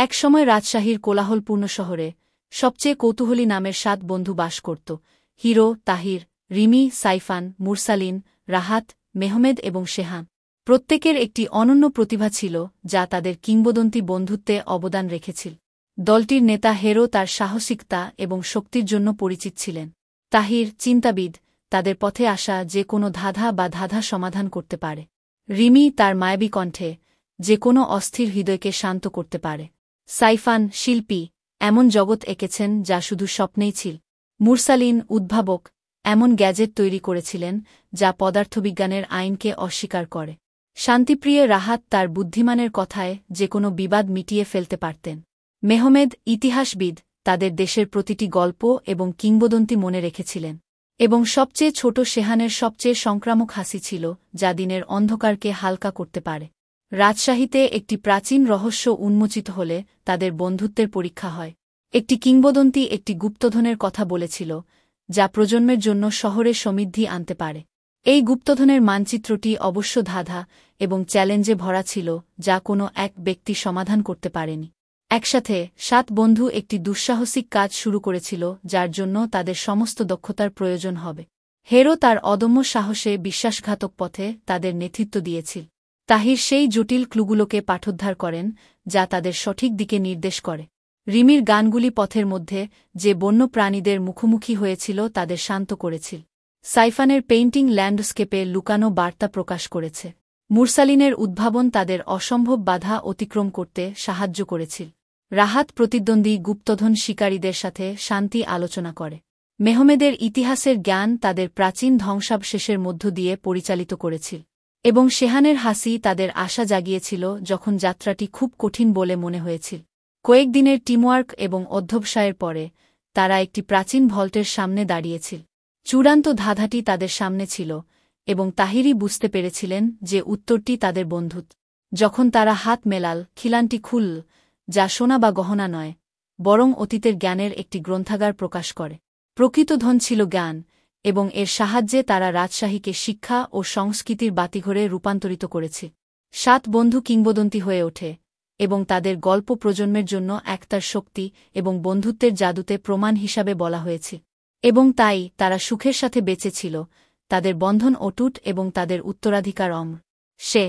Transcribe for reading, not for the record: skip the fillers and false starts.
একসময় রাজশাহীর কোলাহলপূর্ণ শহরে সবচেয়ে কৌতূহলী নামের ৭ বন্ধু বাস করত। হিরো, তাহির, রিমি, সাইফান, মুরসালিন, রাহাত, মেহমেদ এবং শেহান। প্রত্যেকের একটি অনন্য প্রতিভা ছিল যা তাদের কিংবদন্তি বন্ধুত্বে অবদান রেখেছিল। দলটির নেতা হেরো তার সাহসিকতা এবং শক্তির জন্য পরিচিত ছিলেন। তাহির, চিন্তাবিদ, তাদের পথে আসা যে কোনো ধাঁধা সমাধান করতে পারে। রিমি তার মায়াবী কণ্ঠে যে কোনো অস্থির হৃদয়কে শান্ত করতে পারে। সাইফান, শিল্পী, এমন জগৎ এঁকেছেন যা শুধু স্বপ্নেই ছিল। মুরসালিন, উদ্ভাবক, এমন গ্যাজেট তৈরি করেছিলেন যা পদার্থবিজ্ঞানের আইনকে অস্বীকার করে। শান্তিপ্রিয় রাহাত তার বুদ্ধিমানের কথায় যে কোনো বিবাদ মিটিয়ে ফেলতে পারতেন। মেহমেদ, ইতিহাসবিদ, তাদের দেশের প্রতিটি গল্প এবং কিংবদন্তি মনে রেখেছিলেন। এবং সবচেয়ে ছোট শেহানের সবচেয়ে সংক্রামক হাসি ছিল যা দিনের অন্ধকারকে হালকা করতে পারে। রাজশাহীতে একটি প্রাচীন রহস্য উন্মোচিত হলে তাদের বন্ধুত্বের পরীক্ষা হয়। একটি কিংবদন্তি একটি গুপ্তধনের কথা বলেছিল যা প্রজন্মের জন্য শহরে সমৃদ্ধি আনতে পারে। এই গুপ্তধনের মানচিত্রটি অবশ্য ধাঁধা এবং চ্যালেঞ্জে ভরা ছিল যা কোনো এক ব্যক্তি সমাধান করতে পারেনি। একসাথে ৭ বন্ধু একটি দুঃসাহসিক কাজ শুরু করেছিল যার জন্য তাদের সমস্ত দক্ষতার প্রয়োজন হবে। হেরো তার অদম্য সাহসে বিশ্বাসঘাতক পথে তাদের নেতৃত্ব দিয়েছিল। তাহির সেই জটিল ক্লুগুলোকে পাঠোদ্ধার করেন যা তাদের সঠিক দিকে নির্দেশ করে। রিমির গানগুলি পথের মধ্যে যে বন্য প্রাণীদের মুখোমুখি হয়েছিল তাদের শান্ত করেছিল। সাইফানের পেইন্টিং ল্যান্ডস্কেপে লুকানো বার্তা প্রকাশ করেছে। মুরসালিনের উদ্ভাবন তাদের অসম্ভব বাধা অতিক্রম করতে সাহায্য করেছিল। রাহাত প্রতিদ্বন্দ্বী গুপ্তধন শিকারীদের সাথে শান্তি আলোচনা করে। মেহমেদের ইতিহাসের জ্ঞান তাদের প্রাচীন ধ্বংসাবশেষের মধ্য দিয়ে পরিচালিত করেছিল। এবং শেহানের হাসি তাদের আশা জাগিয়েছিল যখন যাত্রাটি খুব কঠিন বলে মনে হয়েছিল। কয়েকদিনের টিমওয়ার্ক এবং অধ্যবসায়ের পরে তারা একটি প্রাচীন ভল্টের সামনে দাঁড়িয়েছিল। চূড়ান্ত ধাঁধাটি তাদের সামনে ছিল এবং তাহিরই বুঝতে পেরেছিলেন যে উত্তরটি তাদের বন্ধুত্ব। যখন তারা হাত মেলাল, খিলানটি খুলল, যা সোনা বা গহনা নয়, বরং অতীতের জ্ঞানের একটি গ্রন্থাগার প্রকাশ করে। প্রকৃত ধন ছিল জ্ঞান, এবং এর সাহায্যে তারা রাজশাহীকে শিক্ষা ও সংস্কৃতির বাতিঘরে রূপান্তরিত করেছে। ৭ বন্ধু কিংবদন্তি হয়ে ওঠে, এবং তাদের গল্প প্রজন্মের জন্য একতার শক্তি এবং বন্ধুত্বের জাদুতে প্রমাণ হিসাবে বলা হয়েছে। এবং তাই তারা সুখের সাথে বেঁচে ছিল, তাদের বন্ধন অটুট এবং তাদের উত্তরাধিকার অমর। সে